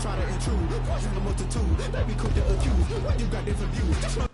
try to intrude. Poison the multitude. Let me cook the accused. What you got different views?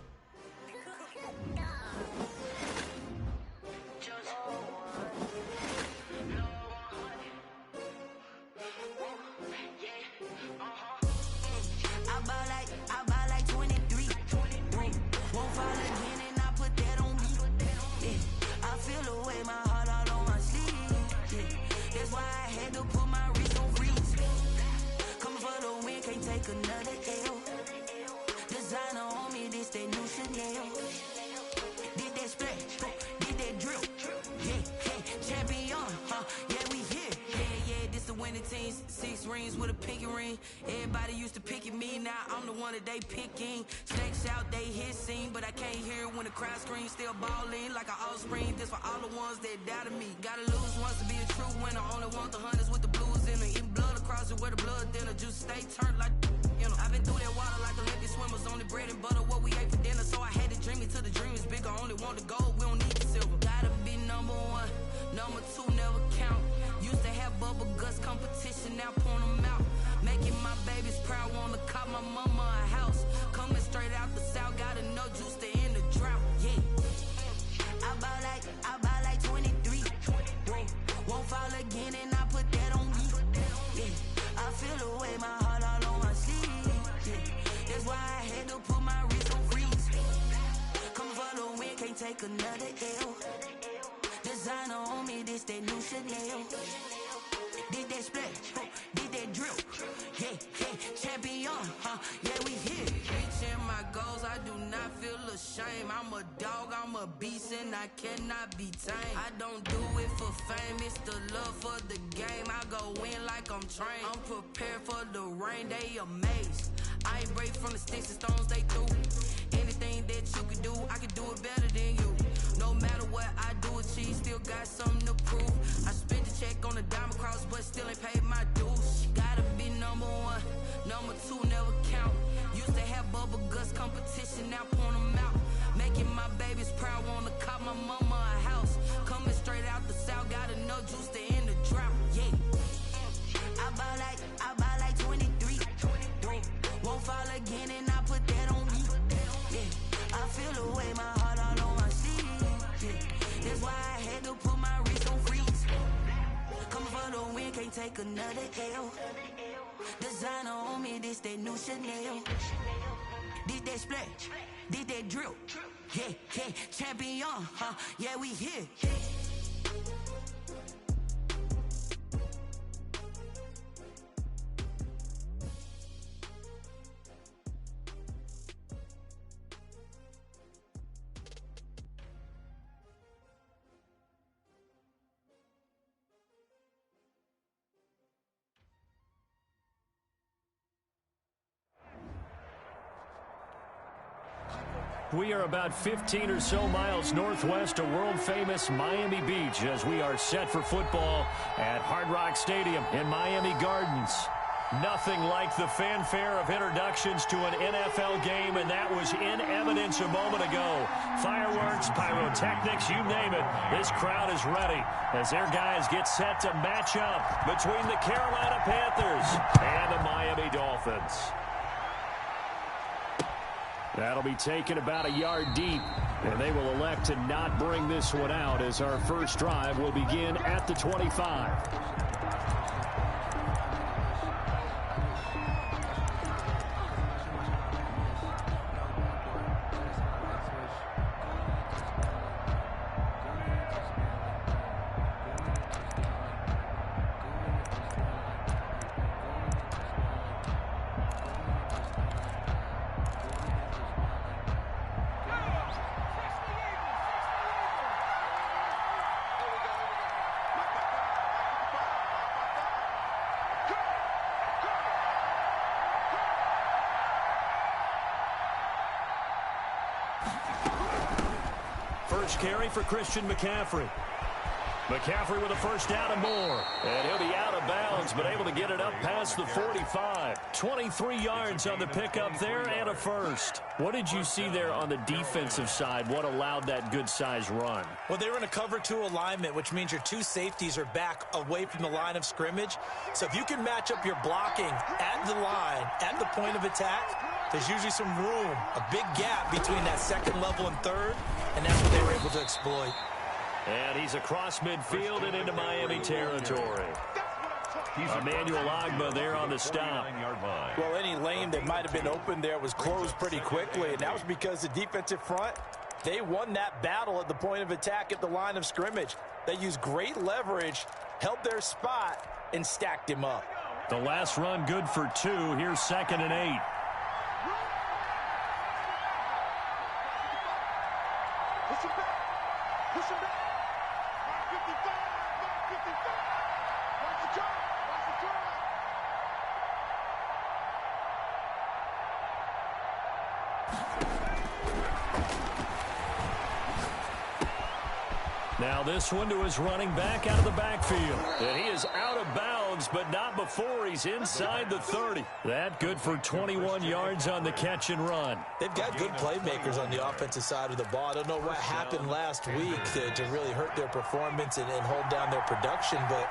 With a pinky ring, everybody used to pick at me. Now I'm the one that they picking. Snakes out, they hit scene, but I can't hear it when the crowd screams. Still balling like an offspring. This for all the ones that doubted me. Gotta lose once to be a true winner. Only want the hunters with the blues in it. Eating blood across it where the blood dinner. Juice stay turned like you know. I've been through that water like Olympic swimmers. Only bread and butter what we ate for dinner. So I had to dream it till the dream is bigger. Only want the gold, we don't need the silver. Gotta be number one, number two never count. Used to have bubble guts competition, now point them out. Making my babies proud, wanna cop my mama a house. Coming straight out the south, gotta know juice to end the drought. Yeah, I buy like 23. Won't fall again, and I put that on me. Yeah, I feel the way, my heart all on my sleeve. Yeah, that's why I had to put my wrist on freeze. Come for the win, can't take another L. Designer on me, this that new Chanel. Did that splash, did that drill. Yeah, champion, yeah, we here. Reaching my goals, I do not feel ashamed. I'm a dog, I'm a beast, and I cannot be tamed. I don't do it for fame, it's the love for the game. I go in like I'm trained. I'm prepared for the rain, they amazed. I ain't break from the sticks and stones they threw. Anything that you can do, I can do it better than you. No matter what I do, achieve, still got something to prove. I spent the check on the diamond cross, but still ain't paid my dues. Gotta be number one, number two never count. Used to have bubble guts competition, now point them out. Making my babies proud, wanna cop my mama a house. Coming straight out the south, gotta know juice to end the drought. Yeah, I buy like 23. Won't fall again, and I put that on me. Yeah, I feel the way, my heart all on my sleeve. Yeah, that's why I had to put my wrist on freeze. Coming for the win, can't take another L. Designer on me, this that new Chanel. Did that splash, did that drill. Yeah, champion, yeah, we here. We are about 15 or so miles northwest of world-famous Miami Beach as we are set for football at Hard Rock Stadium in Miami Gardens. Nothing like the fanfare of introductions to an NFL game, and that was in evidence a moment ago. Fireworks, pyrotechnics, you name it. This crowd is ready as their guys get set to match up between the Carolina Panthers and the Miami Dolphins. That'll be taken about a yard deep, and they will elect to not bring this one out as our first drive will begin at the 25. First carry for Christian McCaffrey. McCaffrey with a first down and more. And he'll be out of bounds, but able to get it up past the 45. 23 yards on the pickup there and a first. What did you see there on the defensive side? What allowed that good-sized run? Well, they were in a cover 2 alignment, which means your 2 safeties are back away from the line of scrimmage. So if you can match up your blocking at the line, at the point of attack, there's usually some room, a big gap between that second level and third, and that's what they were able to exploit. And he's across midfield and into Miami territory. Emmanuel Ogbah there on the stop. Well, any lane that might have been open there was closed pretty quickly, and that was because the defensive front, they won that battle at the point of attack at the line of scrimmage. They used great leverage, held their spot, and stacked him up. The last run good for 2. Here's 2nd and 8. Push him back. Push him back. 55. 55. Watch the drive. Watch the drive. Now this one to his running back out of the backfield. And he is out of bounds, but not before he's inside the 30. That good for 21 yards on the catch and run. They've got good playmakers on the offensive side of the ball. I don't know what happened last week to really hurt their performance and hold down their production, but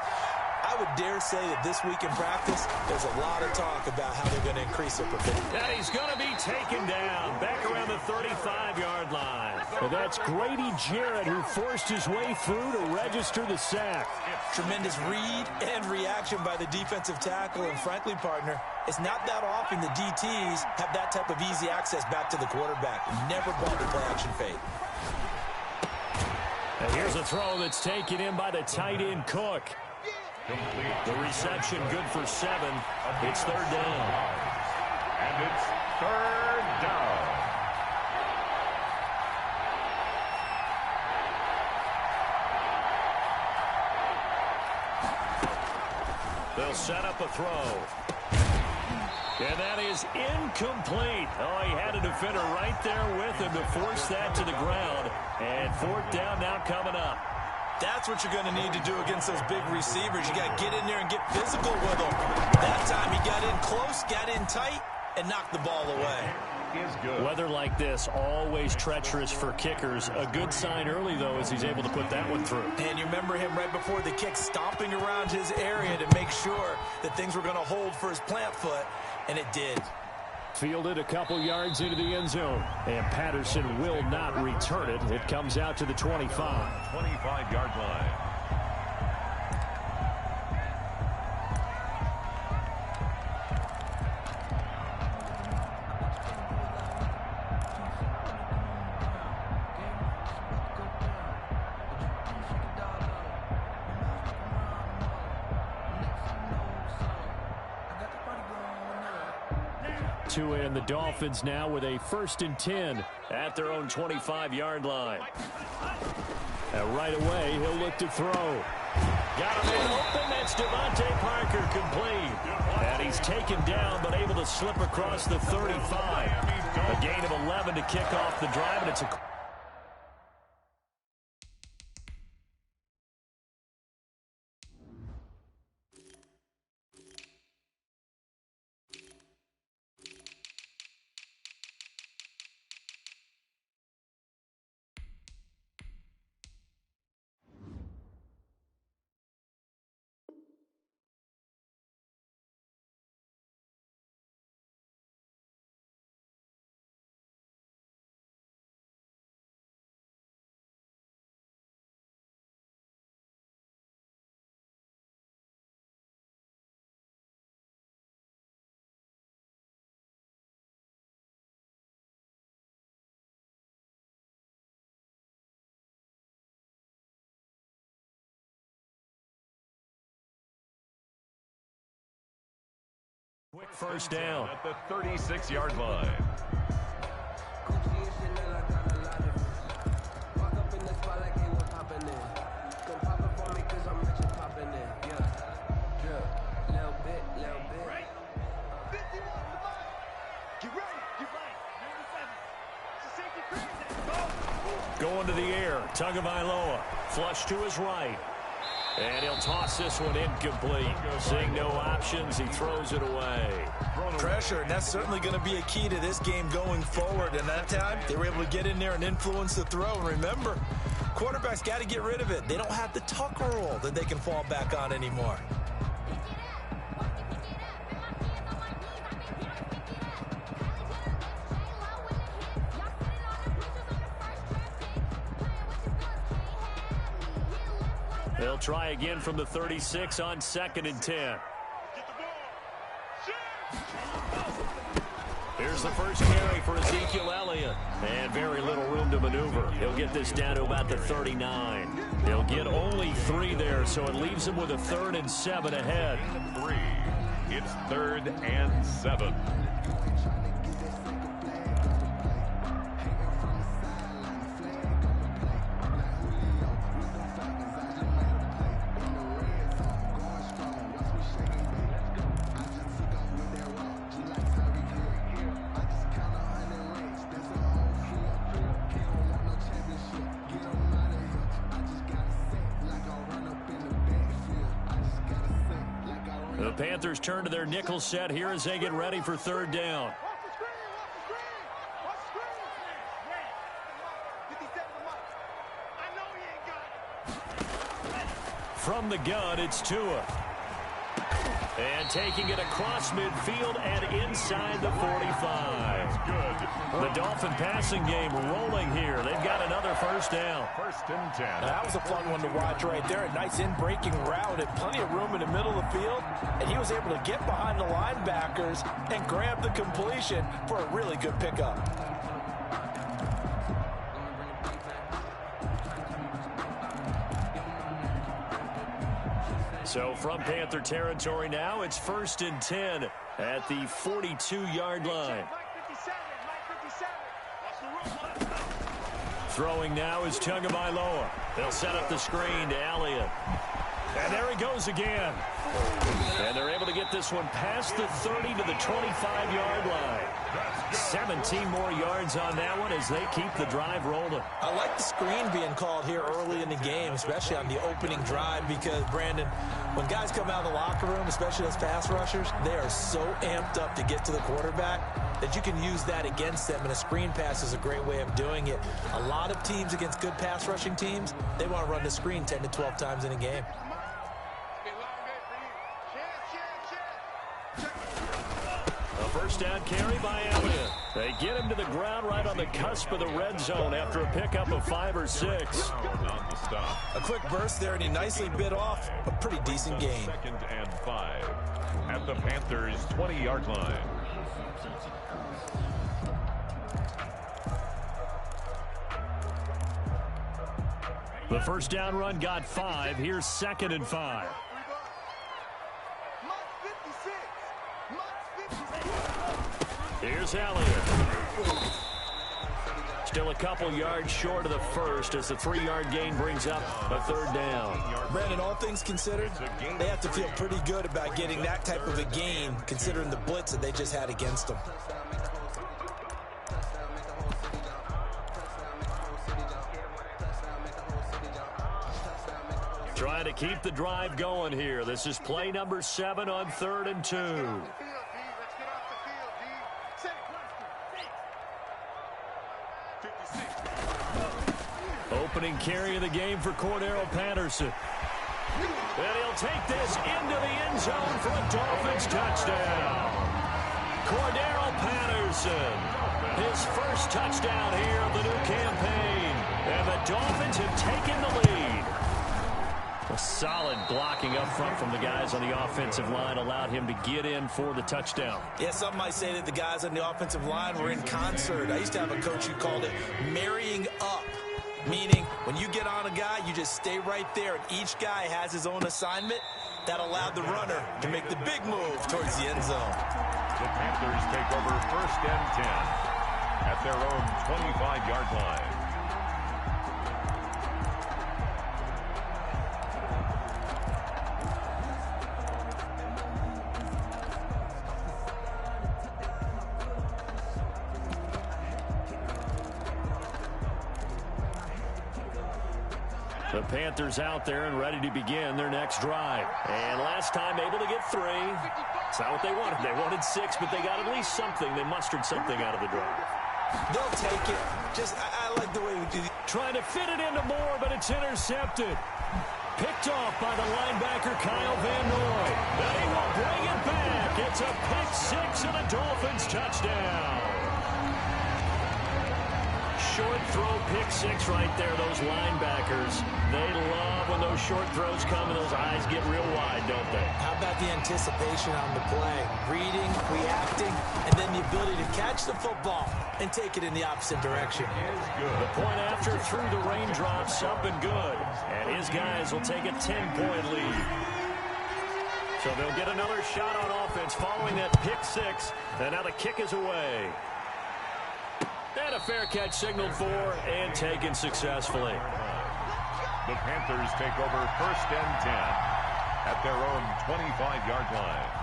I would dare say that this week in practice, there's a lot of talk about how they're going to increase their performance. And he's going to be taken down back around the 35-yard line. And that's Grady Jarrett who forced his way through to register the sack. Tremendous read and reaction by the defensive tackle, and frankly, partner, it's not that often the DTs have that type of easy access back to the quarterback. Never bought the play-action fake. And here's a throw that's taken in by the tight end Cook. The reception good for 7. It's 3rd down. And it's 3rd down. They'll set up a throw. And that is incomplete. Oh, he had a defender right there with him to force that to the ground. And 4th down now coming up. That's what you're going to need to do against those big receivers. You got to get in there and get physical with them. That time he got in close, got in tight, and knocked the ball away. Weather like this, always treacherous for kickers. A good sign early, though, as he's able to put that one through. And you remember him right before the kick stomping around his area to make sure that things were going to hold for his plant foot, and it did. Fielded a couple yards into the end zone, and Patterson will not return it. It comes out to the 25. 25-yard line. And the Dolphins now with a 1st and 10 at their own 25-yard line. And right away, he'll look to throw. Got him in open. That's Devontae Parker complete. And he's taken down, but able to slip across the 35. A gain of 11 to kick off the drive, and it's a... Quick first down at the 36-yard line. Going to the air. Tagovailoa. Flush to his right. And he'll toss this one incomplete. Seeing no options, he throws it away. Pressure, and that's certainly going to be a key to this game going forward. And that time, they were able to get in there and influence the throw. And remember, quarterbacks got to get rid of it. They don't have the tuck rule that they can fall back on anymore. They'll try again from the 36 on 2nd and 10. Here's the first carry for Ezekiel Elliott. And very little room to maneuver. He'll get this down to about the 39. He'll get only 3 there, so it leaves him with a 3rd and 7 ahead. 3. It's 3rd and 7. The Panthers turn to their nickel set here as they get ready for 3rd down. From the gun, it's Tua. And taking it across midfield and inside the 45. The Dolphin passing game rolling here. They've got another 1st down. 1st and 10. Now, that was a fun one to watch right there. A nice in-breaking route and plenty of room in the middle of the field. And he was able to get behind the linebackers and grab the completion for a really good pickup. So from Panther territory now, it's 1st and 10 at the 42-yard line. Throwing now is Tagovailoa. They'll set up the screen to Elliott. And there he goes again. And they're able to get this one past the 30 to the 25-yard line. 17 more yards on that one as they keep the drive rolling. I like the screen being called here early in the game, especially on the opening drive, because, Brandon, when guys come out of the locker room, especially those pass rushers, they are so amped up to get to the quarterback that you can use that against them, and a screen pass is a great way of doing it. A lot of teams against good pass rushing teams, they want to run the screen 10 to 12 times in a game. A 1st down carry by Elliott. They get him to the ground right on the cusp of the red zone after a pickup of 5 or 6. A quick burst there, and he nicely bit off a pretty decent gain. 2nd and 5 at the Panthers' 20-yard line. The 1st down run got 5. Here's 2nd and 5. Here's Elliott. Still a couple yards short of the 1st as the 3-yard gain brings up a 3rd down. Brandon, all things considered, they have to feel pretty good about getting that type of a gain, considering the blitz that they just had against them. Trying to keep the drive going here. This is play number 7 on 3rd and 2. Opening carry of the game for Cordero Patterson. And he'll take this into the end zone for a Dolphins touchdown. Cordero Patterson, his 1st touchdown here of the new campaign. And the Dolphins have taken the lead. A solid blocking up front from the guys on the offensive line allowed him to get in for the touchdown. Yeah, some might say that the guys on the offensive line were in concert. I used to have a coach who called it marrying up, meaning when you get on a guy, you just stay right there, and each guy has his own assignment. That allowed the runner to make the big move towards the end zone. The Panthers take over 1st and 10 at their own 25-yard line. The Panthers out there and ready to begin their next drive. And last time able to get 3. It's not what they wanted. They wanted 6, but they got at least something. They mustered something out of the drive. They'll take it. I like the way we do it. Trying to fit it into Moore, but it's intercepted. Picked off by the linebacker, Kyle Van Noy. They will bring it back. It's a pick 6 and a Dolphins touchdown. Short throw, pick 6 right there. Those linebackers, they love when those short throws come and those eyes get real wide, don't they? How about the anticipation on the play? Reading, reacting, and then the ability to catch the football and take it in the opposite direction. The point after through the raindrops, up and good. And his guys will take a 10-point lead. So they'll get another shot on offense following that pick 6. And now the kick is away. And a fair catch signaled for and taken successfully. The Panthers take over 1st and 10 at their own 25-yard line.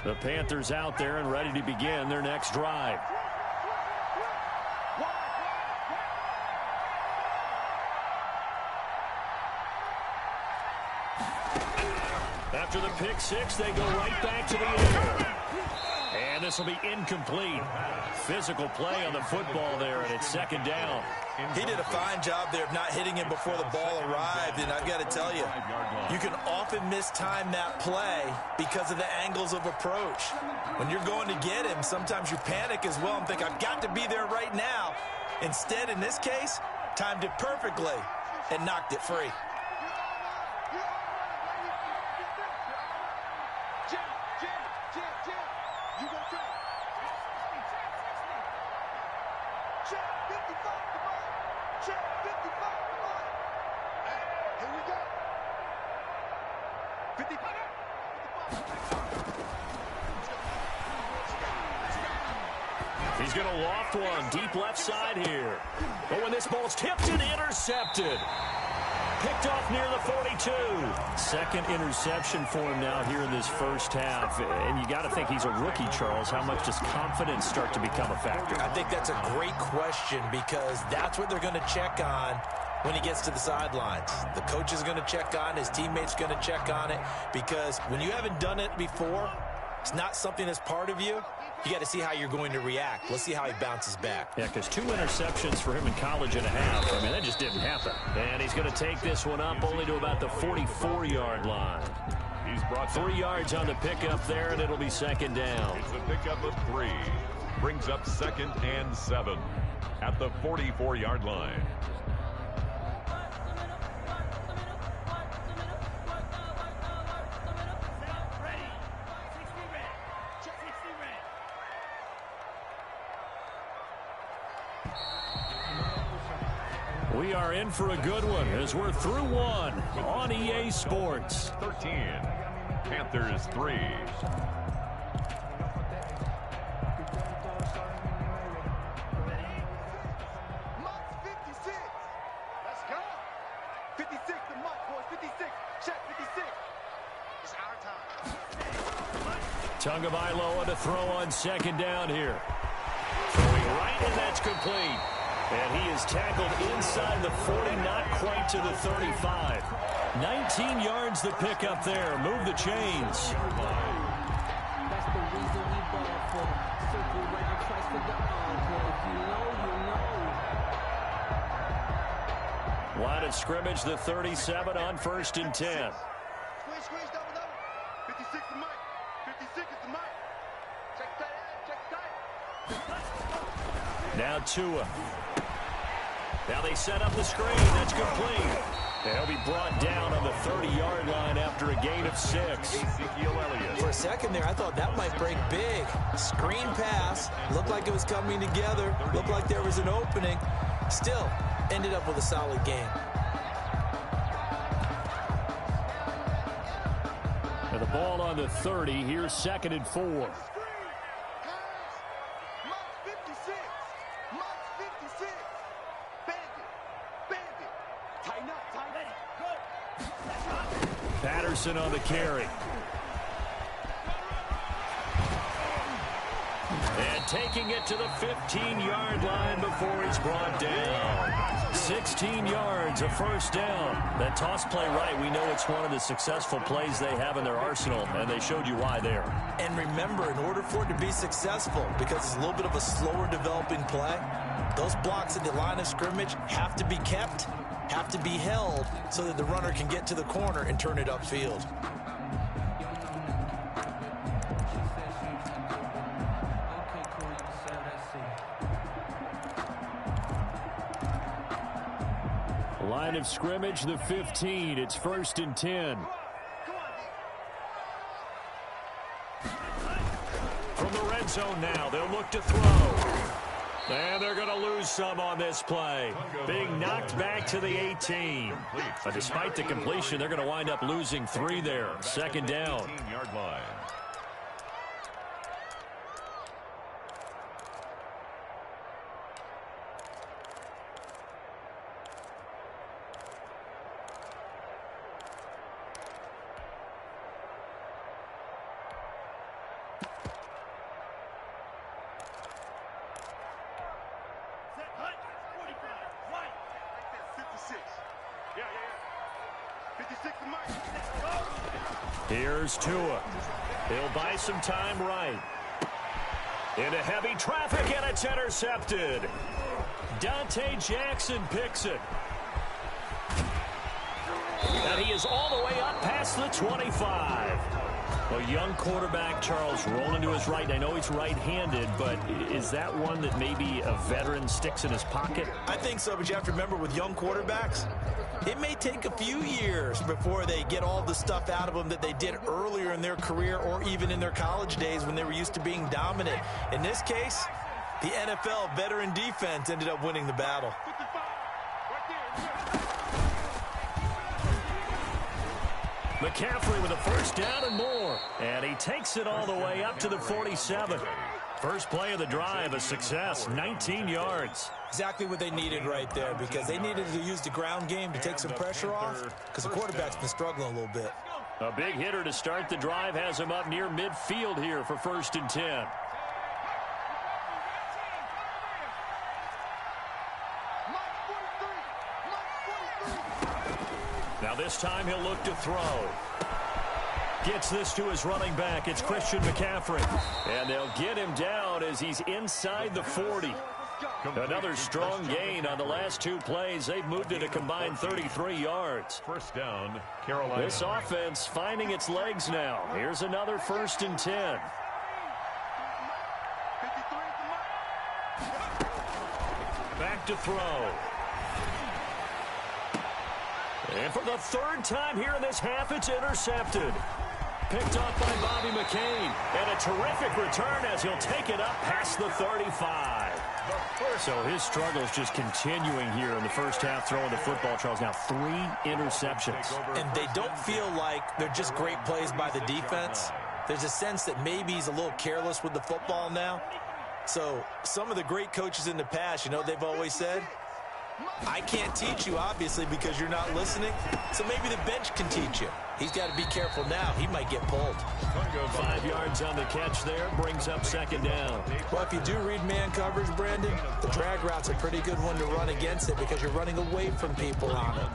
The Panthers out there and ready to begin their next drive. After the pick 6, they go right back to the air. And this will be incomplete. Physical play on the football there, and it's 2nd down. He did a fine job there of not hitting him before the ball arrived, and I've got to tell you, you can often mistime that play because of the angles of approach. When you're going to get him, sometimes you panic as well and think, I've got to be there right now. Instead, in this case, timed it perfectly and knocked it free. He's going to loft one deep left side here. But when this ball's tipped and intercepted. Picked off near the 42. 2nd interception for him now here in this first half. And you got to think he's a rookie, Charles. How much does confidence start to become a factor? I think that's a great question because that's what they're going to check on when he gets to the sidelines. The coach is going to check on, his teammates going to check on it, because when you haven't done it before, it's not something that's part of you. You got to see how you're going to react. Let's see how he bounces back. Yeah, because 2 interceptions for him in college and a half. I mean, that just didn't happen. And he's going to take this one up only to about the 44-yard line. He's brought 3 yards on the pickup there, and it'll be 2nd down. It's a pickup of 3. Brings up 2nd and 7 at the 44-yard line. We are in for a good one as we're through 1 on EA Sports. 13, Panthers 3. Mutt 56. Let's go. 56 to Mutt, boys. 56. Check 56. It's our time. Tagovailoa to throw on 2nd down here. Throwing right, and that's complete. And he is tackled inside the 40, not quite to the 35. 19 yards the pick up there. Move the chains. That's the reason we ball for. Circle right across the encore. If you know, you know. Line of scrimmage, the 37 on 1st and 10. Squeeze, double, double. 56 to Mike. 56 is to Mike. Check tight end, check tight. Now Tua. Now they set up the screen. That's complete. They'll be brought down on the 30-yard line after a gain of 6. For a second there, I thought that might break big. Screen pass. Looked like it was coming together. Looked like there was an opening. Still, ended up with a solid game. Now the Ball on the 30. Here's 2nd and 4. Mike 56. Mike 56. Bandit. Tighten up. Patterson on the carry. And taking it to the 15-yard line before he's brought down. 16 yards, a first down. That toss play right, we know it's one of the successful plays they have in their arsenal, and they showed you why there. And remember, in order for it to be successful, because it's a little bit of a slower developing play, those blocks at the line of scrimmage have to be kept, have to be held, so that the runner can get to the corner and turn it upfield. Line of scrimmage, the 15. It's 1st and 10. From the red zone now, they'll look to throw. And they're going to lose some on this play. Being knocked back to the 18. But despite the completion, they're going to wind up losing 3 there. 2nd down. 15-yard line. Here's Tua. He'll buy some time right. Into heavy traffic, and it's intercepted. Dante Jackson picks it. And he is all the way up past the 25. A young quarterback, Charles, rolling to his right. And I know he's right-handed, but is that one that maybe a veteran sticks in his pocket? I think so, but you have to remember with young quarterbacks, it may take a few years before they get all the stuff out of them that they did earlier in their career or even in their college days when they were used to being dominant. In this case, the NFL veteran defense ended up winning the battle. McCaffrey with a first down and more. And he takes it all the way up to the 47. First play of the drive, a success, 19 yards. Exactly what they needed right there, because they needed to use the ground game to take some pressure off, because the quarterback's been struggling a little bit. A big hitter to start the drive has him up near midfield here for 1st and 10. Now this time he'll look to throw. Gets this to his running back. It's Christian McCaffrey. And they'll get him down as he's inside the 40. Another strong gain on the last 2 plays. They've moved it a combined 33 yards. First down, Carolina. This offense finding its legs now. Here's another 1st and 10. Back to throw. And for the 3rd time here in this half, it's intercepted. Picked off by Bobby McCain. And a terrific return as he'll take it up past the 35. So his struggles just continuing here in the first half throwing the football, Charles. Now 3 interceptions. And they don't feel like they're just great plays by the defense. There's a sense that maybe he's a little careless with the football now. So some of the great coaches in the past, you know, they've always said, I can't teach you, obviously, because you're not listening. So maybe the bench can teach you. He's got to be careful now. He might get pulled. 5 yards on the catch there. Brings up 2nd down. Well, if you do read man coverage, Brandon, the drag route's a pretty good one to run against it because you're running away from people on it.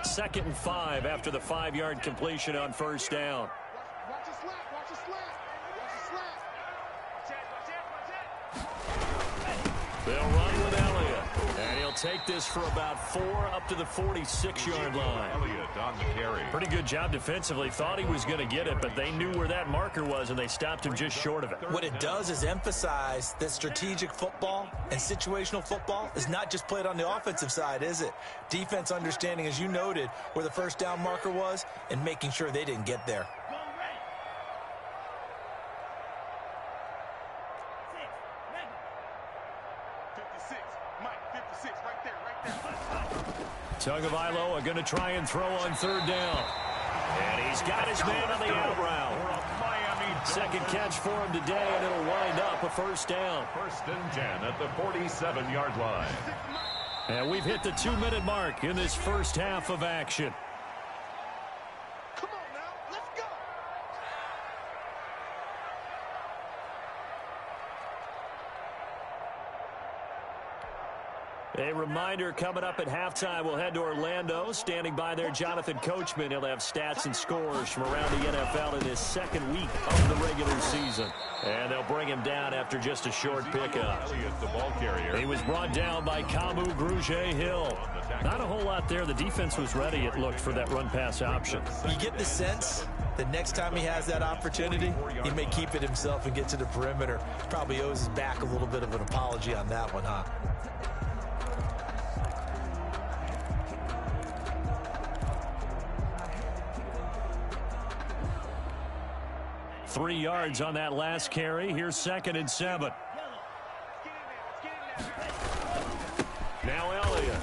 2nd and 5 after the 5-yard completion on 1st down. They'll run with Elliott. And he'll take this for about 4 up to the 46-yard line. Elliott on the carry. Pretty good job defensively. Thought he was going to get it, but they knew where that marker was, and they stopped him just short of it. What it does is emphasize that strategic football and situational football is not just played on the offensive side, is it? Defense understanding, as you noted, where the first down marker was and making sure they didn't get there. Tagovailoa are going to try and throw on 3rd down. And he's got his man on the out route. Second catch for him today, and it'll wind up a first down. 1st and 10 at the 47-yard line. And we've hit the 2-minute mark in this first half of action. Come on now, let's go. A reminder, coming up at halftime, we'll head to Orlando. Standing by there, Jonathan Coachman. He'll have stats and scores from around the NFL in his second week of the regular season. And they'll bring him down after just a short pickup. The ball carrier. He was brought down by Kamu Grugier-Hill. Not a whole lot there. The defense was ready, it looked, for that run-pass option. You get the sense that next time he has that opportunity, he may keep it himself and get to the perimeter. Probably owes his back a little bit of an apology on that one, huh? 3 yards on that last carry. Here's 2nd and 7. Now Elliott.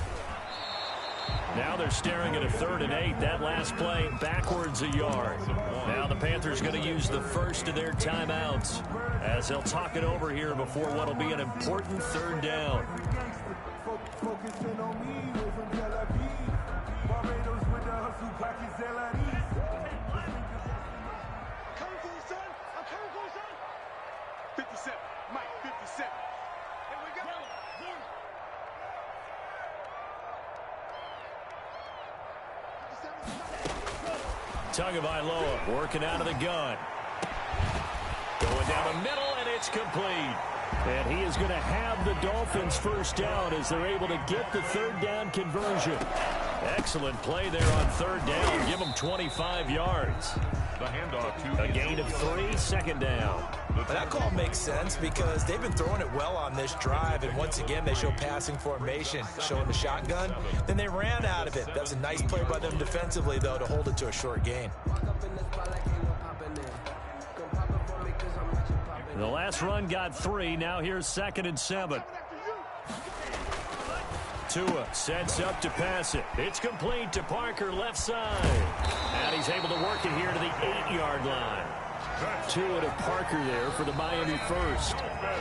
Now they're staring at a 3rd and 8. That last play backwards a yard. Now the Panthers going to use the first of their timeouts as they'll talk it over here before what will be an important 3rd down. Focusing on me, way from Tel Aviv. Barbados with the hustle pockets, Coming for you, son. I'm coming for you, son. 57. Mike, 57. Here we go. Tagovailoa working out of the gun. Going down the middle, and it's complete. And he is going to have the Dolphins first down as they're able to get the 3rd down conversion. Excellent play there on 3rd down. Give them 25 yards. The handoff to a gain of 3, 2nd down. That call makes sense because they've been throwing it well on this drive, and once again they show passing formation, showing the shotgun. Then they ran out of it. That was a nice play by them defensively, though, to hold it to a short gain. The last run got 3. Now here's 2nd and 7. Tua sets up to pass it. It's complete to Parker, left side. And he's able to work it here to the 8-yard line. Tua to Parker there for the Miami first.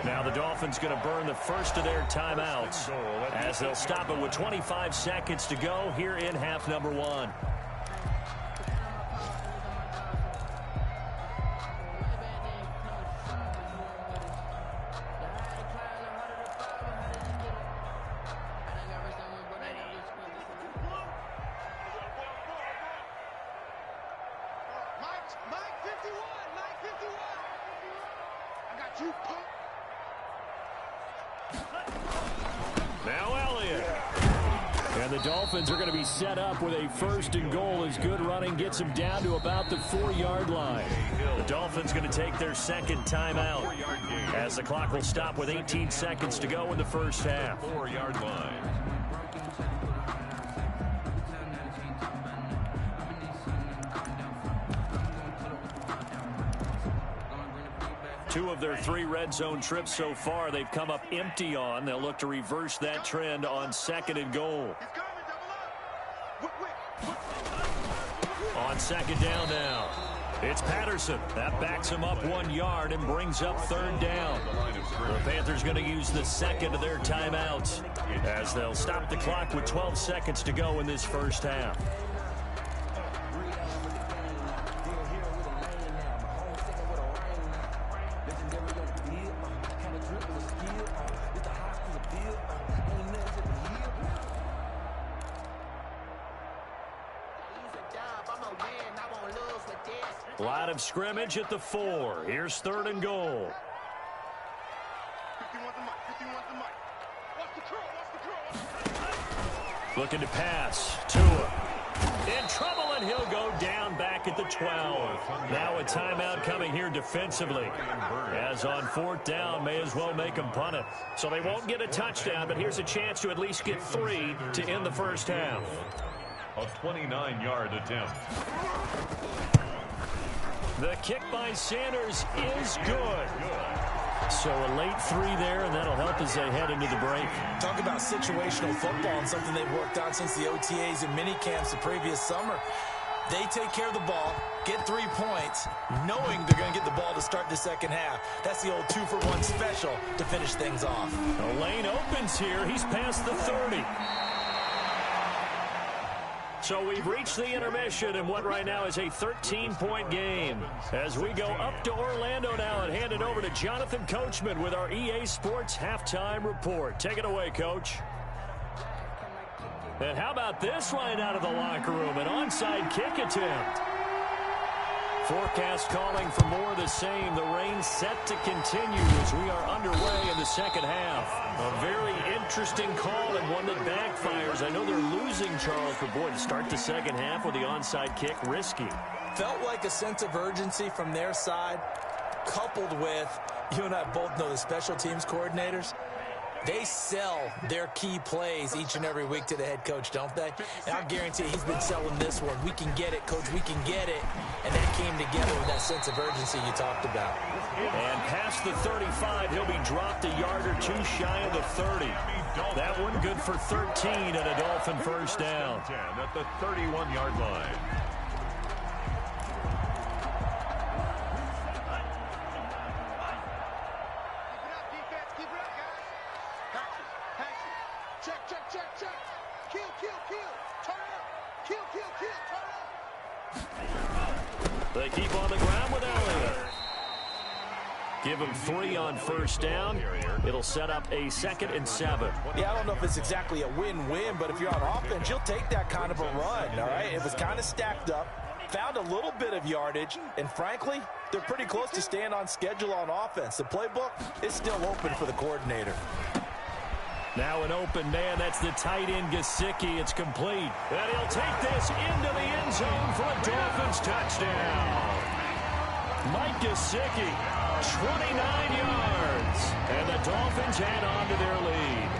Now the Dolphins going to burn the first of their timeouts as they'll stop it with 25 seconds to go here in half number 1. Now Elliott. And the Dolphins are going to be set up with a 1st and goal as good running gets them down to about the 4-yard line. The Dolphins going to take their 2nd timeout as the clock will stop with 18 seconds to go in the first half. 4-yard line. Two of their 3 red zone trips so far they've come up empty on. They'll look to reverse that trend on 2nd and goal. On 2nd down now. It's Patterson. That backs him up 1 yard and brings up 3rd down. The Panthers going to use the 2nd of their timeouts as they'll stop the clock with 12 seconds to go in this first half. Line of scrimmage at the 4. Here's 3rd and goal. 51's the mic. 51's the mic. Watch the curl. Watch the curl. Looking to pass. Tua in trouble, and he'll go down back at the 12. Now a timeout coming here defensively. As on 4th down, may as well make them punt it. So they won't get a touchdown, but here's a chance to at least get 3 to end the first half. A 29-yard attempt. The kick by Sanders is good. So a late 3 there, and that'll help as they head into the break. Talk about situational football and something they've worked on since the OTAs and mini camps the previous summer. They take care of the ball, get 3 points, knowing they're going to get the ball to start the second half. That's the old 2-for-1 special to finish things off. The lane opens here. He's past the 30. So we've reached the intermission in what right now is a 13-point game. As we go up to Orlando now and hand it over to Jonathan Coachman with our EA Sports Halftime Report. Take it away, Coach. And how about this line out of the locker room? An onside kick attempt. Forecast calling for more of the same. The rain set to continue as we are underway in the second half. A very interesting call and one that backfires. I know they're losing, Charles, but boy, to start the second half with the onside kick, risky. Felt like a sense of urgency from their side, coupled with, you and I both know the special teams coordinators. They sell their key plays each and every week to the head coach, don't they? And I guarantee he's been selling this one. We can get it, coach, we can get it. And that came together with that sense of urgency you talked about. And past the 35, he'll be dropped a yard or two shy of the 30. That one good for 13 and a Dolphin first down. At the 31-yard line. They keep on the ground with Elliott. Give him 3 on first down. It'll set up a 2nd and 7. Yeah, I don't know if it's exactly a win-win, but if you're on offense, you'll take that kind of a run, all right? It was kind of stacked up, found a little bit of yardage, and frankly, they're pretty close to staying on schedule on offense. The playbook is still open for the coordinator. Now an open man. That's the tight end, Gesicki. It's complete. And he'll take this into the end zone for a Dolphins touchdown. Mike Gesicki, 29 yards. And the Dolphins add on to their lead.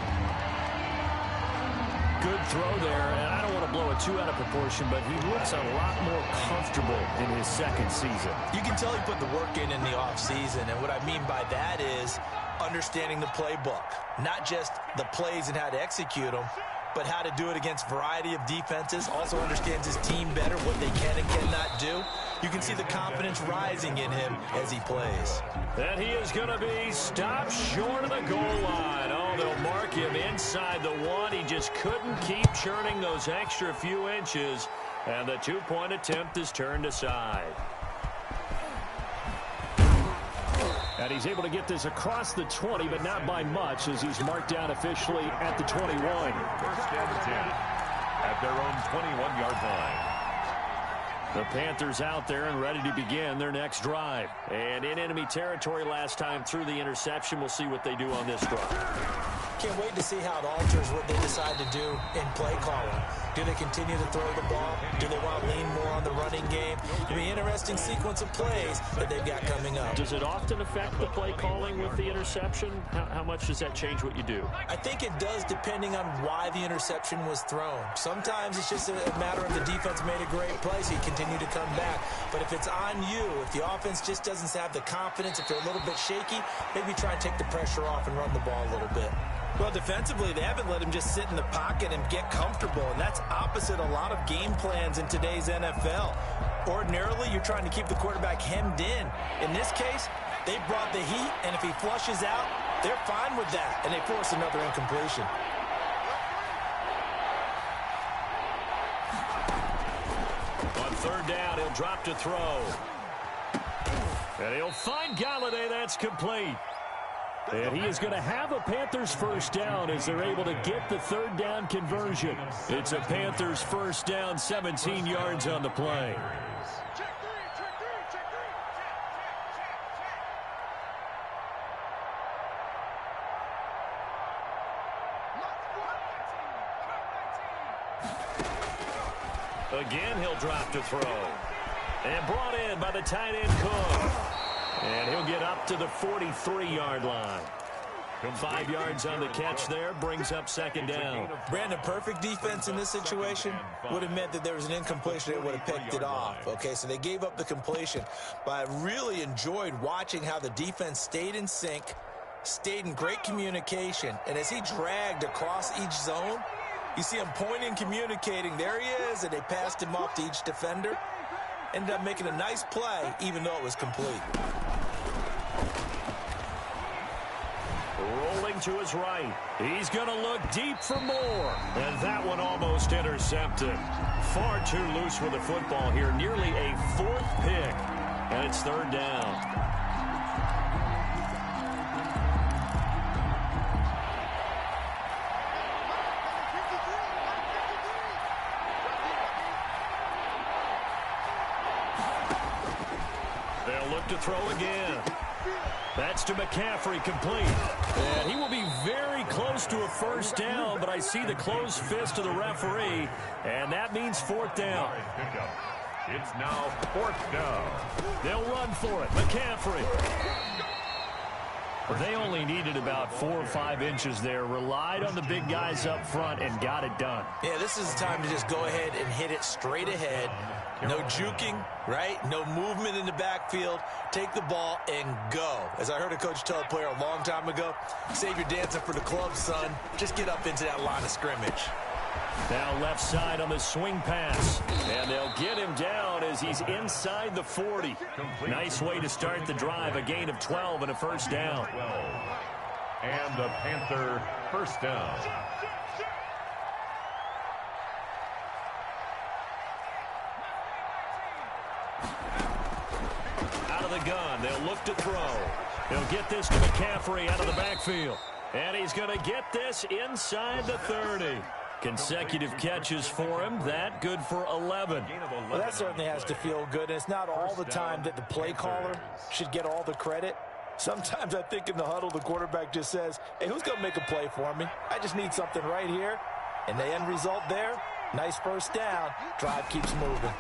Good throw there. And I don't want to blow it too out of proportion, but he looks a lot more comfortable in his second season. You can tell he put the work in the offseason. And what I mean by that is understanding the playbook, not just the plays and how to execute them, but how to do it against a variety of defenses. Also understands his team better, what they can and cannot do. You can see the confidence rising in him as he plays. And he is going to be stopped short of the goal line. Oh, they'll mark him inside the 1. He just couldn't keep churning those extra few inches, and the 2-point attempt is turned aside. And he's able to get this across the 20, but not by much, as he's marked down officially at the 21. First and 10 at their own 21-yard line. The Panthers out there and ready to begin their next drive. And in enemy territory last time through the interception. We'll see what they do on this drive. Can't wait to see how it alters what they decide to do in play calling. Do they continue to throw the ball? Do they want to lean more on the running game? It'll be an interesting sequence of plays that they've got coming up. Does it often affect the play calling with the interception? How much does that change what you do? I think it does, depending on why the interception was thrown. Sometimes it's just a matter of the defense made a great play, so you continue to come back. But if it's on you, if the offense just doesn't have the confidence, if they're a little bit shaky, maybe try and take the pressure off and run the ball a little bit. Well, defensively, they haven't let him just sit in the pocket and get comfortable, and that's opposite a lot of game plans in today's NFL. Ordinarily, you're trying to keep the quarterback hemmed in. In this case, they brought the heat, and if he flushes out, they're fine with that, and they force another incompletion. On third down, he'll drop to throw. And he'll find Galladay. That's complete. And he is going to have a Panthers first down as they're able to get the third down conversion. It's a Panthers first down, 17 yards on the play. Again, he'll drop to throw. And brought in by the tight end Cook. And he'll get up to the 43-yard line. 5 yards on the catch there, brings up second down. Brandon, perfect defense in this situation would have meant that there was an incompletion. They would have picked it off. Okay, so they gave up the completion. But I really enjoyed watching how the defense stayed in sync, stayed in great communication. And as he dragged across each zone, You see him pointing, communicating. There he is, and they passed him off to each defender. Ended up making a nice play, even though it was complete. Rolling to his right. He's going to look deep for more. And that one almost intercepted. Far too loose with the football here. Nearly a 4th pick. And it's 3rd down. They'll look to throw again. That's to McCaffrey, complete. And he will be very close to a 1st down, but I see the closed fist of the referee, and that means 4th down. It's now 4th down. They'll run for it. McCaffrey. They only needed about 4 or 5 inches there, relied on the big guys up front, and got it done. Yeah, this is the time to just go ahead and hit it straight ahead. No juking, right? No movement in the backfield. Take the ball and go. As I heard a coach tell a player a long time ago, save your dancing for the club, son. Just get up into that line of scrimmage. Now left side on the swing pass. And they'll get him down as he's inside the 40. Nice way to start the drive. A gain of 12 and a 1st down. And the Panther 1st down. Out of the gun. They'll look to throw. They'll get this to McCaffrey out of the backfield. And he's going to get this inside the 30. Consecutive catches for him. That good for 11. Well, that certainly has to feel good. And it's not all the time that the play caller should get all the credit. Sometimes I think in the huddle, the quarterback just says, hey, who's going to make a play for me? I just need something right here. And the end result there, nice 1st down. Drive keeps moving.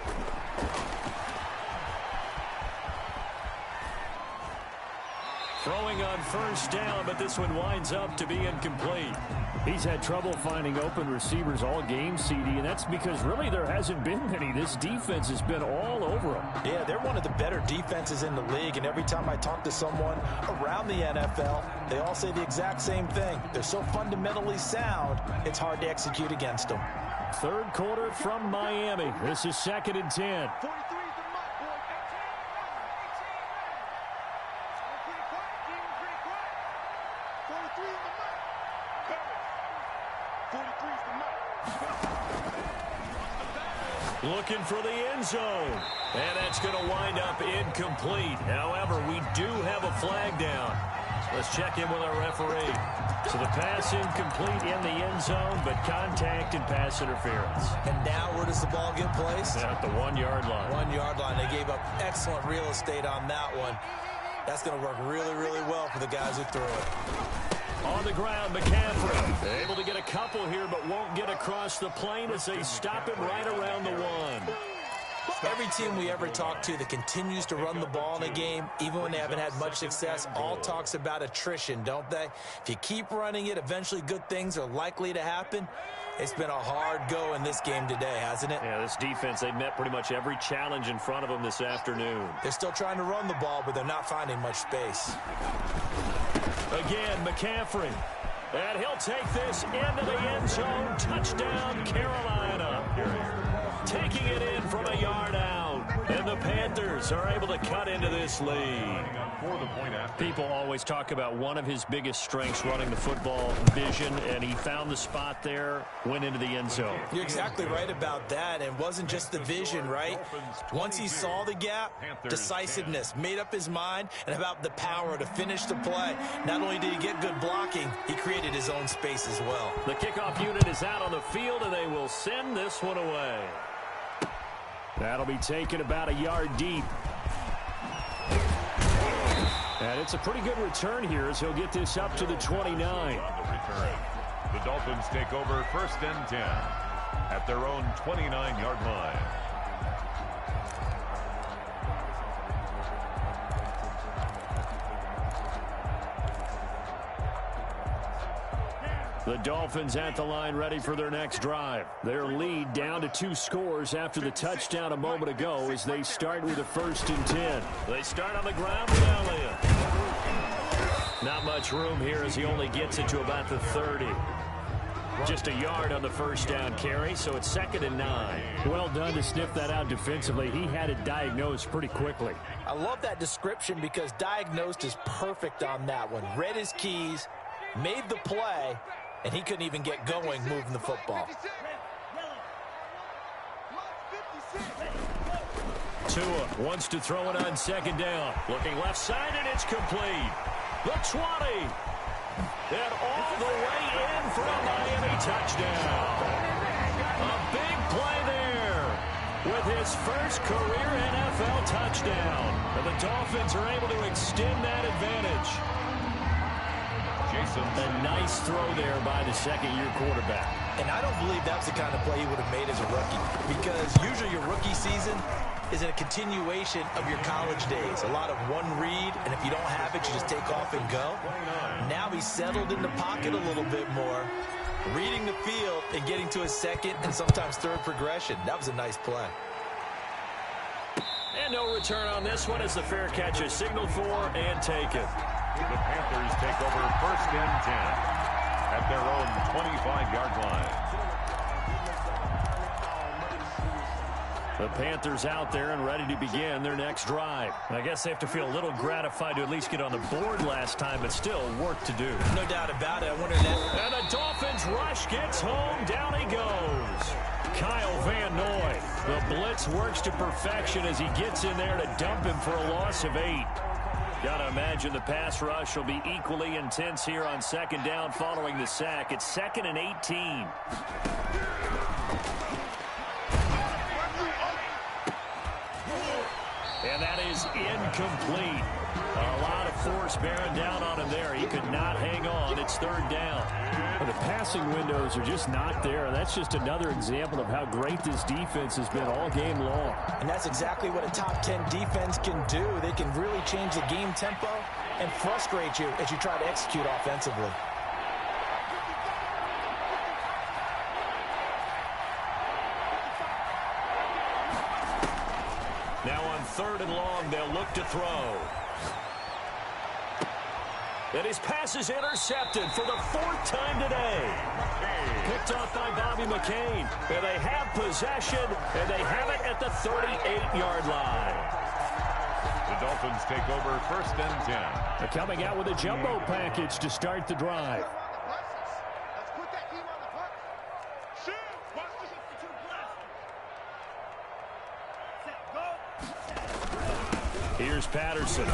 Throwing on 1st down, but this one winds up to be incomplete. He's had trouble finding open receivers all game, CD, and that's because really there hasn't been many. This defense has been all over him. Yeah, they're one of the better defenses in the league, and every time I talk to someone around the NFL, they all say the exact same thing. They're so fundamentally sound, it's hard to execute against them. 3rd quarter from Miami. This is 2nd and 10. 43's the mark. Looking for the end zone. And that's going to wind up incomplete. However, we do have a flag down. Let's check in with our referee. So the pass incomplete in the end zone, but contact and pass interference. And now where does the ball get placed? At the 1-yard line. 1-yard line. They gave up excellent real estate on that one. That's going to work really, really well for the guys who threw it. On the ground, McCaffrey able to get a couple here, but won't get across the plane as they stop him right around the 1. Every team we ever talk to that continues to run the ball in a game, even when they haven't had much success, all talks about attrition, don't they? If you keep running it, eventually good things are likely to happen. It's been a hard go in this game today, hasn't it? Yeah, this defense, they've met pretty much every challenge in front of them this afternoon. They're still trying to run the ball, but they're not finding much space. Again, McCaffrey. And he'll take this into the end zone. Touchdown, Carolina. Taking it in from a yard out. And the Panthers are able to cut into this lead. People always talk about one of his biggest strengths running the football, vision, and he found the spot there, went into the end zone. You're exactly right about that. And it wasn't just the vision, right? Once he saw the gap, decisiveness, made up his mind, and about the power to finish the play. Not only did he get good blocking, he created his own space as well. The kickoff unit is out on the field, and they will send this one away. That'll be taken about a yard deep. And it's a pretty good return here as he'll get this up to the 29. The Dolphins take over 1st and 10 at their own 29-yard line. The Dolphins at the line ready for their next drive. Their lead down to 2 scores after the touchdown a moment ago as they start with a 1st and 10. They start on the ground with Elliott. Not much room here as he only gets it to about the 30. Just a yard on the first down carry, so it's 2nd and 9. Well done to sniff that out defensively. He had it diagnosed pretty quickly. I love that description because diagnosed is perfect on that one. Read his keys, made the play, and he couldn't even get going moving the football. Tua wants to throw it on 2nd down. Looking left side, and it's complete. The 20. And all the way in for a Miami touchdown. A big play there with his first career NFL touchdown. And the Dolphins are able to extend that advantage. A nice throw there by the second-year quarterback. And I don't believe that's the kind of play he would have made as a rookie, because usually your rookie season is a continuation of your college days. A lot of one read, and if you don't have it, you just take off and go. Now he's settled in the pocket a little bit more, reading the field and getting to his second and sometimes third progression. That was a nice play. And no return on this one as the fair catch is signaled for and taken. The Panthers take over 1st and 10 at their own 25-yard line. The Panthers out there and ready to begin their next drive. I guess they have to feel a little gratified to at least get on the board last time, but still work to do. No doubt about it. I wonder that. And the Dolphins rush gets home. Down he goes. Kyle Van Noy. The blitz works to perfection as he gets in there to dump him for a loss of 8. Gotta imagine the pass rush will be equally intense here on 2nd down following the sack. It's 2nd and 18. And that is incomplete. A lot of force bearing down on him there. He could not hang on. It's 3rd down. Well, the passing windows are just not there. That's just another example of how great this defense has been all game long. And that's exactly what a top 10 defense can do. They can really change the game tempo and frustrate you as you try to execute offensively. Now on 3rd and long, they'll look to throw. And his pass is intercepted for the 4th time today. Picked off by Bobby McCain. And they have possession, and they have it at the 38-yard line. The Dolphins take over 1st and 10. They're coming out with a jumbo package to start the drive. Here's Patterson.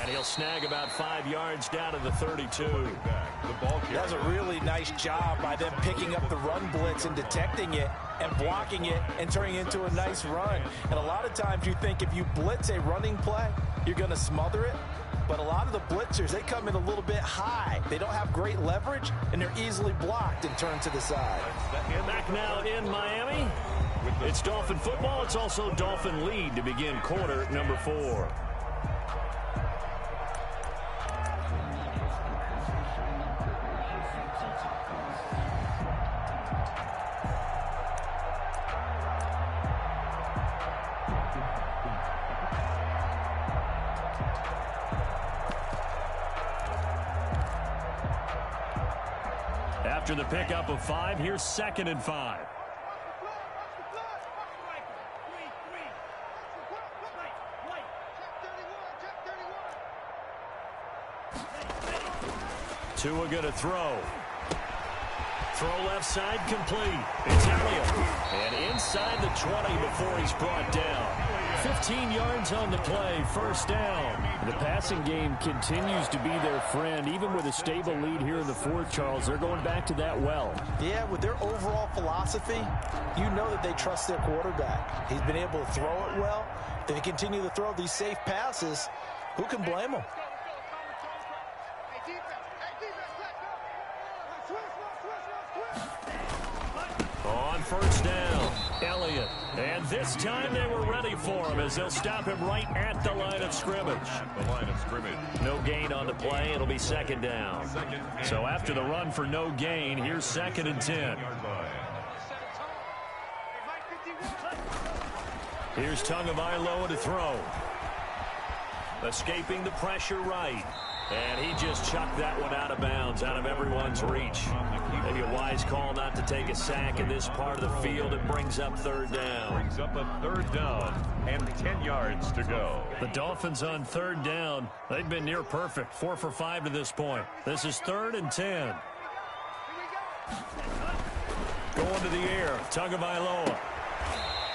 And he'll snag about 5 yards down to the 32. That's a really nice job by them picking up the run blitz and detecting it and blocking it and turning it into a nice run. And a lot of times you think if you blitz a running play, you're going to smother it. But a lot of the blitzers, they come in a little bit high. They don't have great leverage, and they're easily blocked and turned to the side. Back now in Miami. It's Dolphin football. It's also Dolphin lead to begin quarter number 4. After the pickup of 5, here's 2nd and 5. Tua going to throw. Throw left side complete. It's Elliott. And inside the 20 before he's brought down. 15 yards on the play, 1st down. The passing game continues to be their friend. Even with a stable lead here in the 4th, Charles, they're going back to that well. Yeah, with their overall philosophy, you know that they trust their quarterback. He's been able to throw it well. If they continue to throw these safe passes, who can blame them? On 1st down, Elliott. And this time they were ready for him as they'll stop him right at the line of scrimmage. The line of scrimmage. No gain on the play. It'll be 2nd down. So after the run for no gain, here's 2nd and 10. Here's Tagovailoa to throw. Escaping the pressure right. And he just chucked that one out of bounds, out of everyone's reach. Maybe a wise call not to take a sack in this part of the field. It brings up third down. Brings up a third down and 10 yards to go. The Dolphins on third down. They've been near perfect. 4 for 5 to this point. This is 3rd and 10. Going to the air. Tagovailoa.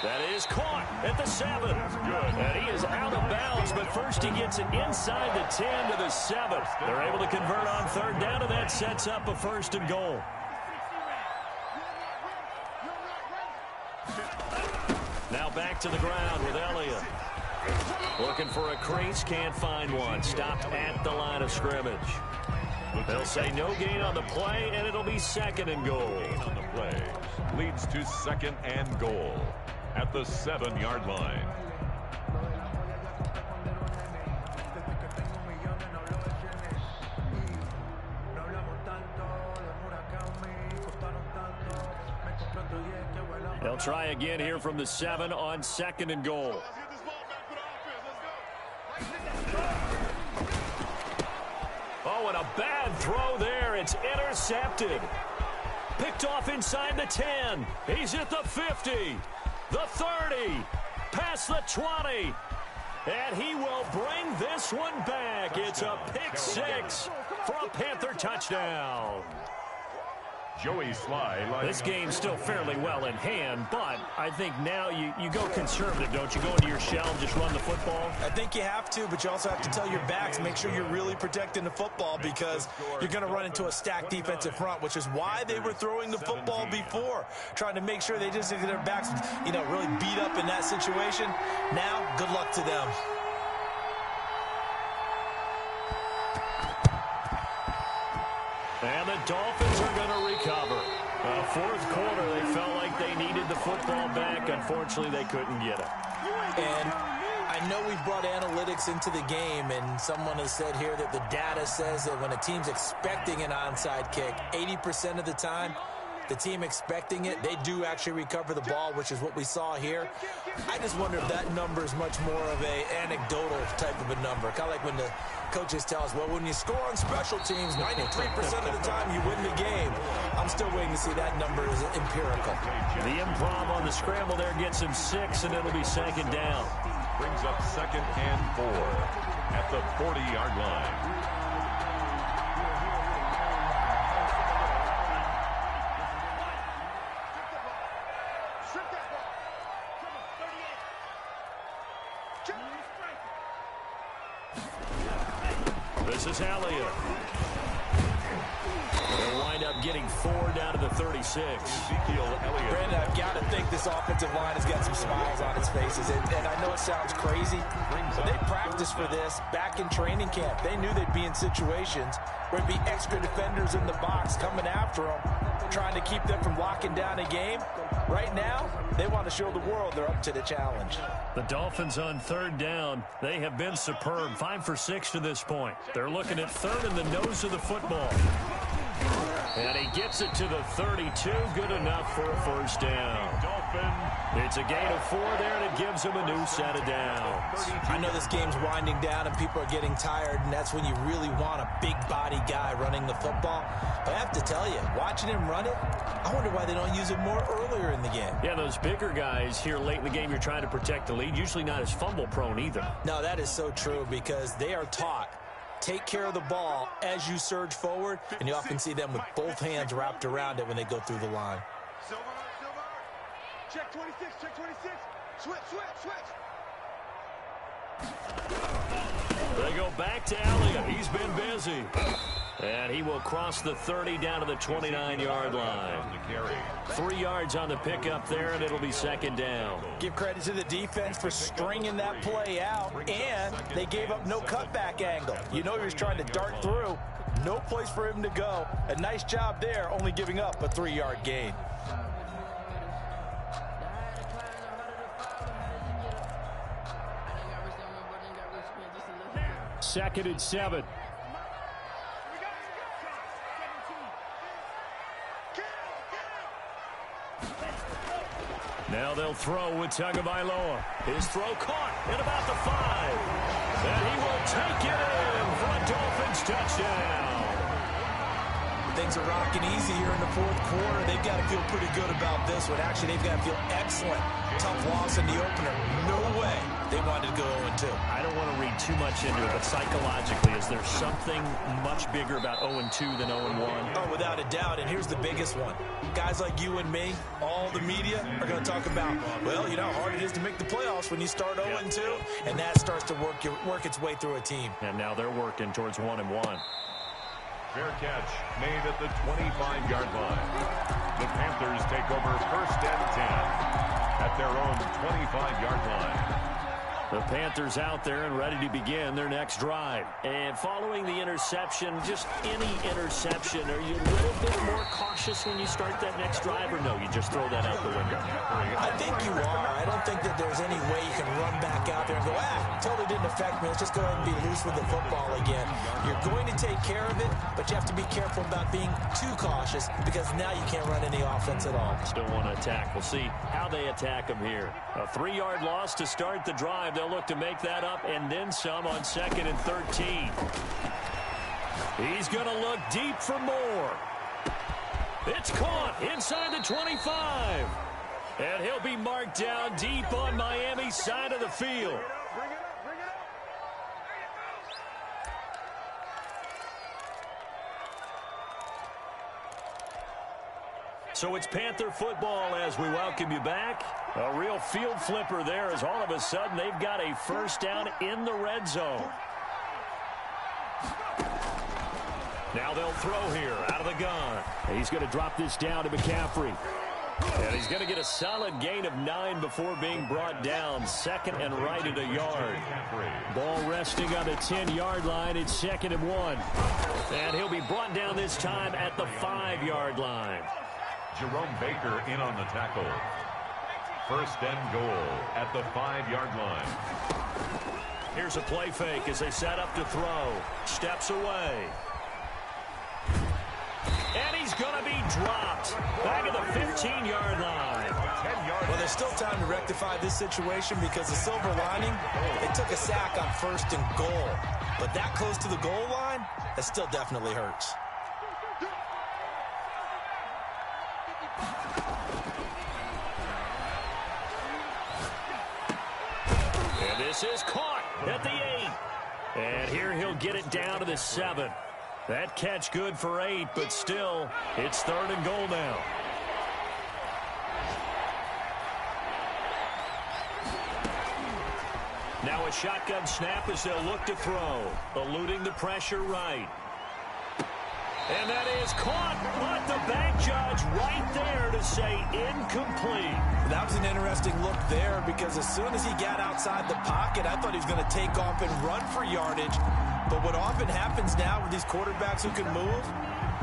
That is caught at the 7. And he is out of bounds, but first he gets it inside the 10 to the 7. They're able to convert on third down, and that sets up a 1st and goal. Now back to the ground with Elliott. Looking for a crease, can't find one. Stopped at the line of scrimmage. They'll say no gain on the play, and it'll be 2nd and goal. Gain on the play leads to 2nd and goal at the 7-yard line. They'll try again here from the 7 on 2nd and goal. Oh, and a bad throw there. It's intercepted. Picked off inside the 10. He's at the 50. The 30. Past the 20. And he will bring this one back. It's a pick 6 for a Panther touchdown. Joey Sly. This game's still fairly well in hand, but I think now you go conservative, don't you? Go into your shell and just run the football? I think you have to, but you also have to tell your backs, make sure you're really protecting the football because you're going to run into a stacked defensive front, which is why they were throwing the football before, trying to make sure they just get their backs, really beat up in that situation. Now, good luck to them. And the Dolphins are going to recover. Fourth quarter, they felt like they needed the football back. Unfortunately, they couldn't get it. And I know we've brought analytics into the game, and someone has said here that the data says that when a team's expecting an onside kick, 80% of the time, the team expecting it, they do actually recover the ball, which is what we saw here. I just wonder if that number is much more of an anecdotal type of a number. Kind of like when the coaches tell us, well, when you score on special teams, 93% of the time you win the game. I'm still waiting to see that number is empirical. The improv on the scramble there gets him 6, and it'll be 2nd down. Brings up 2nd and 4 at the 40-yard line. This is Elliott. They'll wind up getting 4 down to the 36. Ezekiel Elliott. Brandon, I've got to think this offensive line has got some smiles on its faces. And I know it sounds crazy, but they practiced for this back in training camp. They knew they'd be in situations where there'd be extra defenders in the box coming after them, trying to keep them from locking down a game. Right now, they want to show the world they're up to the challenge. The Dolphins on third down. They have been superb. 5 for 6 to this point. They're looking at 3rd in the nose of the football. And he gets it to the 32. Good enough for a 1st down. It's a gain of 4 there, and it gives him a new set of downs. I know this game's winding down and people are getting tired, and that's when you really want a big body guy running the football. But I have to tell you, watching him run it, I wonder why they don't use it more earlier in the game. Yeah, those bigger guys here late in the game, you're trying to protect the lead, usually not as fumble prone either. No, that is so true because they are taught take care of the ball as you surge forward, and you often see them with both hands wrapped around it when they go through the line. Silver. Check 26, check 26. Switch. They go back to Elliott. He's been busy. And he will cross the 30 down to the 29-yard line. 3 yards on the pickup there, and it'll be 2nd down. Give credit to the defense for stringing that play out, and they gave up no cutback angle. You know he was trying to dart through. No place for him to go. A nice job there, only giving up a 3-yard gain. Second and 7. Now they'll throw with Tagovailoa. His throw caught at about the 5. And he will take it in for a Dolphins touchdown. Things are rocking easy here in the fourth quarter. They've got to feel pretty good about this one. Actually, they've got to feel excellent. Tough loss in the opener. No way they wanted to go 0-2. I don't want to read too much into it, but psychologically, is there something much bigger about 0-2 than 0-1? Oh, without a doubt, and here's the biggest one. Guys like you and me, all the media, are going to talk about, well, you know how hard it is to make the playoffs when you start 0-2, and that starts to work its way through a team. And now they're working towards 1-1. Fair catch made at the 25-yard line. The Panthers take over 1st and 10 at their own 25-yard line. The Panthers out there and ready to begin their next drive. And following the interception, just any interception, are you a little bit more cautious when you start that next drive, or no, you just throw that out the window? I think you are. I don't think that there's any way you can run back out there and go, totally didn't affect me. Let's just go ahead and be loose with the football again. You're going to take care of it, but you have to be careful about being too cautious because now you can't run any offense at all. Still want to attack. We'll see how they attack them here. A 3-yard loss to start the drive. They'll look to make that up and then some on 2nd and 13. He's going to look deep for more. It's caught inside the 25. And he'll be marked down deep on Miami's side of the field. So it's Panther football as we welcome you back. A real field flipper there as all of a sudden they've got a first down in the red zone. Now they'll throw here out of the gun. He's going to drop this down to McCaffrey. And he's going to get a solid gain of 9 before being brought down. 2nd and right at a yard. Ball resting on the 10-yard line. It's 2nd and 1. And he'll be brought down this time at the 5-yard line. Jerome Baker in on the tackle. 1st and goal at the 5-yard line. Here's a play fake as they set up to throw. Steps away. And he's going to be dropped back at the 15-yard line. Well, there's still time to rectify this situation because the silver lining, they took a sack on 1st and goal. But that close to the goal line, that still definitely hurts. And this is caught at the 8. And here he'll get it down to the 7. That catch good for 8, but still, it's 3rd and goal now. Now a shotgun snap as they'll look to throw. Eluding the pressure right. And that is caught, but the bank judge right there to say incomplete. That was an interesting look there because as soon as he got outside the pocket, I thought he was going to take off and run for yardage. But what often happens now with these quarterbacks who can move,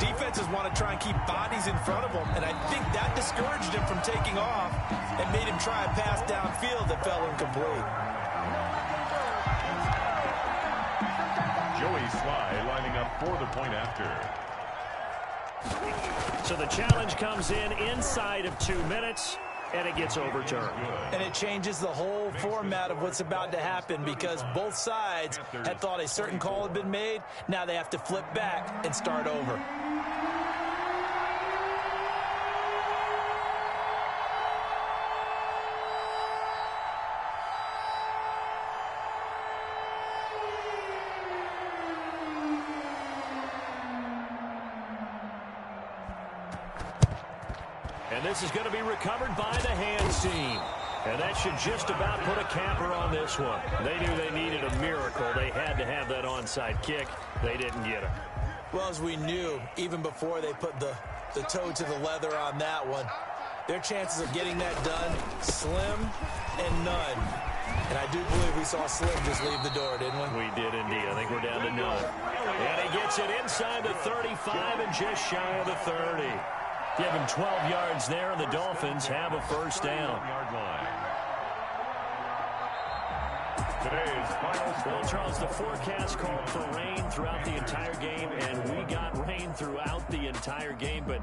defenses want to try and keep bodies in front of them. And I think that discouraged him from taking off and made him try a pass downfield that fell incomplete. Joey Sly lining up for the point after. So the challenge comes in inside of 2 minutes, and it gets overturned. And it changes the whole format of what's about to happen because both sides had thought a certain call had been made. Now they have to flip back and start over. And this is going to be recovered by the hands team. And that should just about put a capper on this one. They knew they needed a miracle. They had to have that onside kick. They didn't get it. Well, as we knew, even before they put the toe to the leather on that one, their chances of getting that done, slim and none. And I do believe we saw Slim just leave the door, didn't we? We did indeed. I think we're down to none. And he gets it inside the 35 and just shy of the 30. Give him 12 yards there, and the Dolphins have a first down. Today's final score. Well, Charles, the forecast called for rain throughout the entire game, and we got rain throughout the entire game. But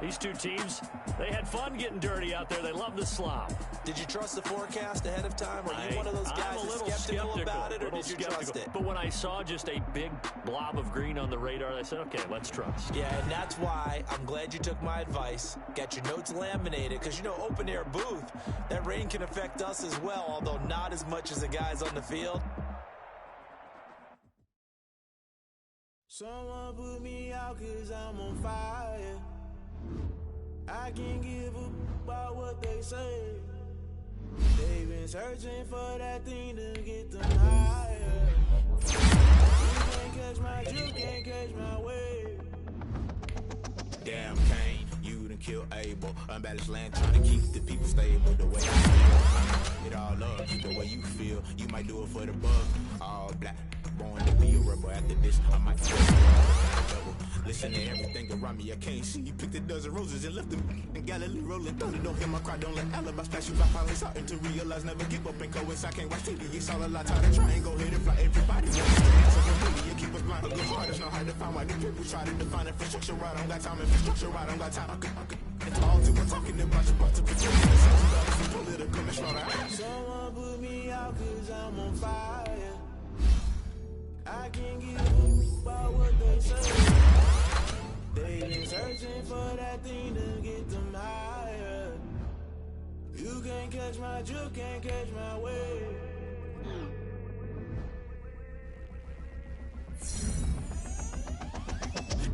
these two teams, they had fun getting dirty out there. They love the slop. Did you trust the forecast ahead of time? Are you one of those guys that's skeptical about it, or did you trust it? But when I saw just a big blob of green on the radar, I said, okay, let's trust. Yeah, and that's why I'm glad you took my advice. Get your notes laminated, because, you know, open air booth, that rain can affect us as well, although not as much as the guys on the field. Someone put me out 'cause I'm on fire. I can't give a about what they say. They've been searching for that thing to get them higher. You can't catch my juke, can't catch my wave. Damn Kane, you done killed Abel. Unbalanced land trying to keep the people stable. The way I feel, it all up. The way you feel, you might do it for the bug. All black, born to be a rebel. After this, I might feel double. Listen to everything around me, I can't see. You picked a dozen roses and left them in Galilee rolling thunder. Don't hear my cry, don't let alibis flash you. I finally starting to realize, never give up and coincide. I can't watch TV, it's all a lot. Tired of trying, go ahead and fly. Everybody wants to dance on your media, keep us blind. Look hard, it's not hard to find why these people try to define infrastructure right. I don't got time, infrastructure right, I don't got time. I could. It's all too much talking about your butt to pretend. It's political and slaughter. Someone put me out 'cause I'm on fire. I can't give a about what they say. They've been searching for that thing to get them higher. You can't catch my juke, can't catch my wave.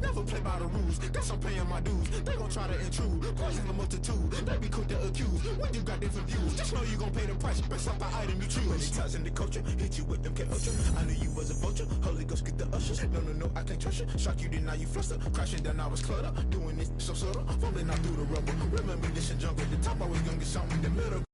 Never play by the rules, guess I'm paying my dues. They gon' try to intrude, poison the multitude. They be quick to accuse, when you got different views. Just know you gon' pay the price, based off the item you choose. Many ties in the culture, hit you with them ultra. I knew you was a vulture, Holy Ghost get the ushers. No, I can't trust you. Shock you, then now you fluster. Crashing down, I was cluttered. Doing this so subtle, falling out through the rubble. Remember this in jungle, the top I was gonna get something in the middle.